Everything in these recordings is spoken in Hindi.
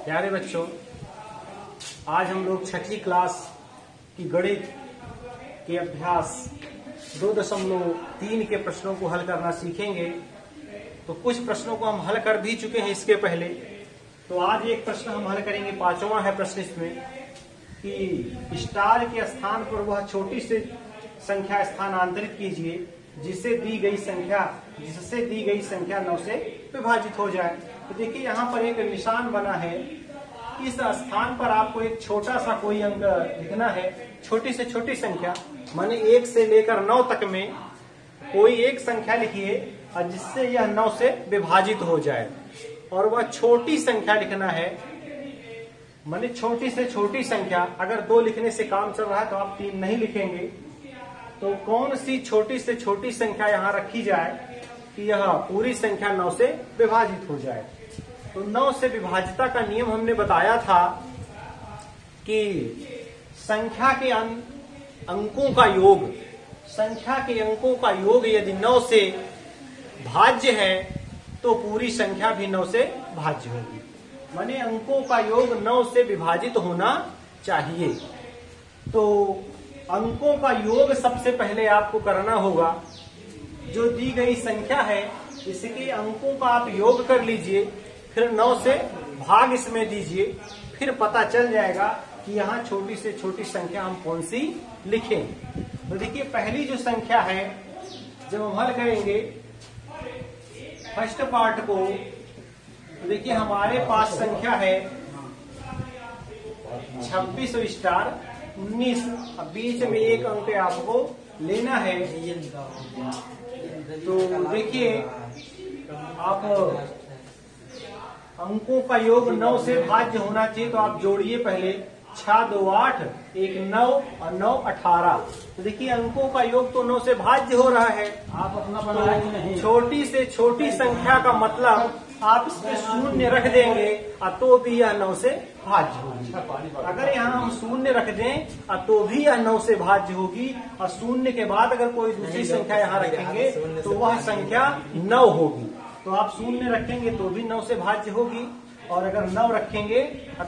प्यारे बच्चों, आज हम लोग छठी क्लास की गणित के अभ्यास 2.3 के प्रश्नों को हल करना सीखेंगे। तो कुछ प्रश्नों को हम हल कर भी चुके हैं इसके पहले। तो आज एक प्रश्न हम हल करेंगे, 5वां है प्रश्न इसमें, कि स्टार के स्थान पर वह छोटी सी संख्या स्थानांतरित कीजिए जिससे दी गई संख्या 9 से विभाजित हो जाए। तो देखिए यहाँ पर एक निशान बना है, इस स्थान पर आपको एक छोटा सा कोई अंक लिखना है, छोटी से छोटी संख्या, माने 1 से लेकर 9 तक में कोई एक संख्या लिखिए और जिससे यह 9 से विभाजित हो जाए। और वह छोटी संख्या लिखना है, माने छोटी से छोटी संख्या। अगर 2 लिखने से काम चल रहा है तो आप 3 नहीं लिखेंगे। तो कौन सी छोटी से छोटी संख्या यहाँ रखी जाए कि यह पूरी संख्या 9 से विभाजित हो जाए। तो 9 से विभाजिता का नियम हमने बताया था कि संख्या के अंकों का योग यदि 9 से भाज्य है तो पूरी संख्या भी 9 से भाज्य होगी। माने अंकों का योग 9 से विभाजित होना चाहिए। तो अंकों का योग सबसे पहले आपको करना होगा। जो दी गई संख्या है इसके अंकों का आप योग कर लीजिए, फिर 9 से भाग इसमें दीजिए, फिर पता चल जाएगा कि यहाँ छोटी से छोटी संख्या हम कौन सी लिखें। तो देखिए पहली जो संख्या है, जब हम हल करेंगे फर्स्ट पार्ट को, तो देखिए हमारे पास संख्या है 26 स्टार 19। अब बीच में एक अंक आपको लेना है। तो देखिए आप अंकों का योग 9 से भाज्य होना चाहिए, तो आप जोड़िए पहले 6 2 8 1 9 और 9 18। तो देखिए अंकों का योग तो 9 से भाज्य हो रहा है। आप अपना बनाया कि नहीं। छोटी से छोटी संख्या का मतलब आप इसमें शून्य रख देंगे तो भी यह 9 से भाज्य होगी। अगर यहाँ हम शून्य रख दें तो भी यह 9 से भाज्य होगी, और शून्य के बाद अगर कोई दूसरी संख्या यहाँ रखेंगे तो वह संख्या 9 होगी। तो आप शून्य रखेंगे तो भी 9 से भाज्य होगी, और अगर 9 रखेंगे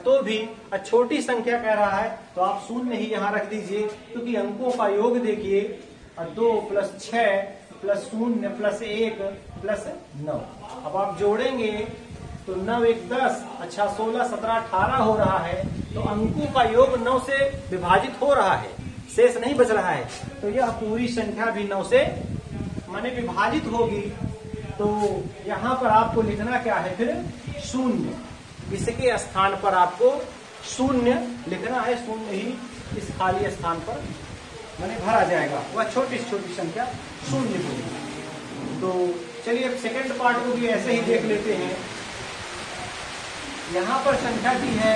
तो भी छोटी संख्या कह रहा है तो आप शून्य ही यहाँ रख दीजिए, क्योंकि अंकों का योग देखिए 2 + 6 + 0 + 1 + 9। अब आप जोड़ेंगे तो 9 1 10, अच्छा 16 17 18 हो रहा है। तो अंकों का योग 9 से विभाजित हो रहा है, शेष नहीं बच रहा है। तो यह पूरी संख्या भी 9 से माने विभाजित होगी। तो यहाँ पर आपको लिखना क्या है, फिर 0। इसके स्थान पर आपको 0 लिखना है। 0 ही इस खाली स्थान पर माने भरा जाएगा, वह छोटी से छोटी संख्या 0 होगी। तो चलिए अब सेकंड पार्ट को भी ऐसे ही देख लेते हैं। यहाँ पर संख्या की है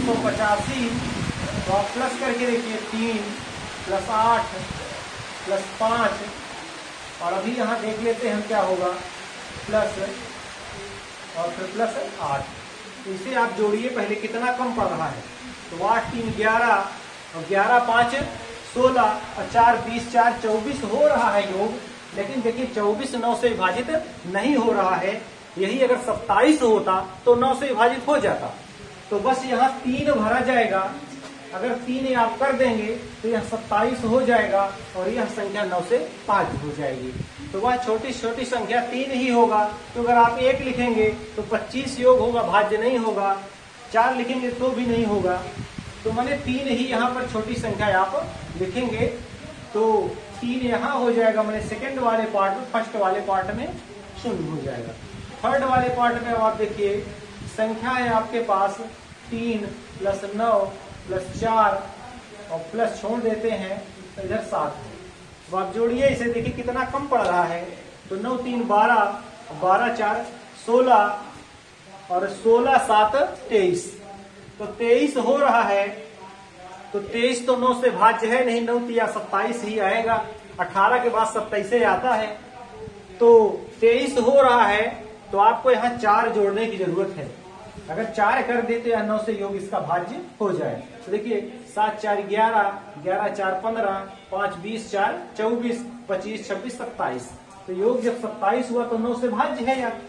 385। तो आप प्लस करके देखिए 3 + 8 + 5, और अभी यहाँ देख लेते हैं क्या होगा, प्लस और फिर +8। तो इसे आप जोड़िए पहले कितना कम पड़ रहा है। तो 8 3 11 और 11 5 16 और 4 20 4 24 हो रहा है योग। लेकिन देखिए 24 9 से विभाजित नहीं हो रहा है। यही अगर 27 होता तो 9 से विभाजित हो जाता। तो बस यहाँ 3 भरा जाएगा। अगर 3 आप कर देंगे तो यह 27 हो जाएगा, और यह संख्या 9 से भाज्य हो जाएगी। तो वह छोटी छोटी संख्या 3 ही होगा। तो अगर आप 1 लिखेंगे तो 25 योग होगा, भाज्य नहीं होगा। 4 लिखेंगे तो भी नहीं होगा। तो माने 3 ही यहाँ पर छोटी संख्या आप लिखेंगे। तो 3 यहाँ हो जाएगा, माने सेकंड वाले पार्ट में, फर्स्ट वाले पार्ट में 0 हो जाएगा। थर्ड वाले पार्ट में आप देखिए संख्या है आपके पास 3 + 9 + 4 और प्लस छोड़ देते हैं, तो इधर 7 है। तो आप जोड़िए इसे, देखिए कितना कम पड़ रहा है। तो 9 3 12, 12 4 16 और 16 7 23। तो 23 हो रहा है। तो 23 तो 9 से भाज्य है नहीं, 9 या 27 ही आएगा। 18 के बाद 27 आता है। तो 23 हो रहा है, तो आपको यहाँ 4 जोड़ने की जरूरत है। अगर 4 कर देते हैं 9 से योग इसका भाज्य हो जाए। तो देखिए 7 4 11, 11 4 15, 5 20 4 24, 25 26 27। तो योग जब 27 हुआ तो 9 से भाज्य है यार।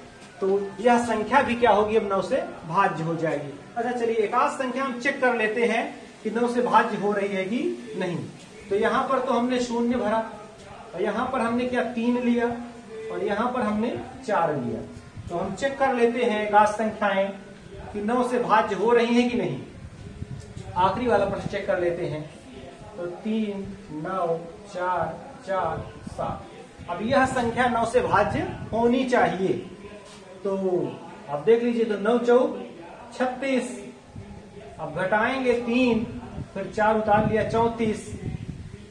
तो यह संख्या भी क्या होगी, अब 9 से भाज्य हो जाएगी। अच्छा चलिए एक आध संख्या हम चेक कर लेते हैं कि 9 से भाज्य हो रही है कि नहीं। तो यहाँ पर तो हमने 0 भरा, और यहाँ पर हमने क्या 3 लिया, और यहाँ पर हमने 4 लिया। तो हम चेक कर लेते हैं एक आध संख्याएं कि 9 से भाज्य हो रही है कि नहीं। आखिरी वाला प्रश्न चेक कर लेते हैं। तो 3, 9, 4, 4, 7। अब यह संख्या 9 से भाज्य होनी चाहिए। तो अब देख लीजिए, तो 9 चौक 36, अब घटाएंगे 3, फिर 4 उतार लिया 34,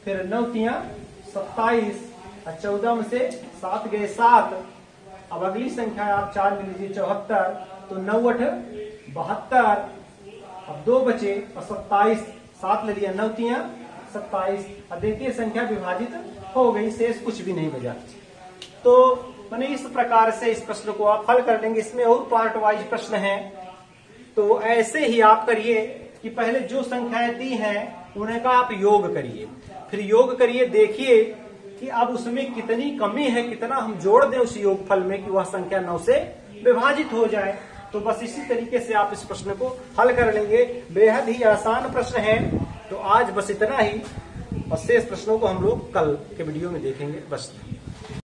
फिर 9 तिया 27, और 14 में से 7 गए 7। अब अगली संख्या आप 4 ले लीजिए 74, तो 9 8 72, अब 2 बचे और 27, 7 ले लिया 9 तिया 27। अब देखिए संख्या विभाजित हो गई, शेष कुछ भी नहीं बचा। तो मैंने इस प्रकार से इस प्रश्न को आप हल कर लेंगे। इसमें और पार्ट वाइज प्रश्न है, तो ऐसे ही आप करिए कि पहले जो संख्याएं दी हैं उन्हें का आप योग करिए, फिर योग करिए, देखिए कि अब उसमें कितनी कमी है, कितना हम जोड़ दें उस योगफल में कि वह संख्या 9 से विभाजित हो जाए। तो बस इसी तरीके से आप इस प्रश्न को हल कर लेंगे। बेहद ही आसान प्रश्न है। तो आज बस इतना ही, और शेष प्रश्नों को हम लोग कल के वीडियो में देखेंगे। बस।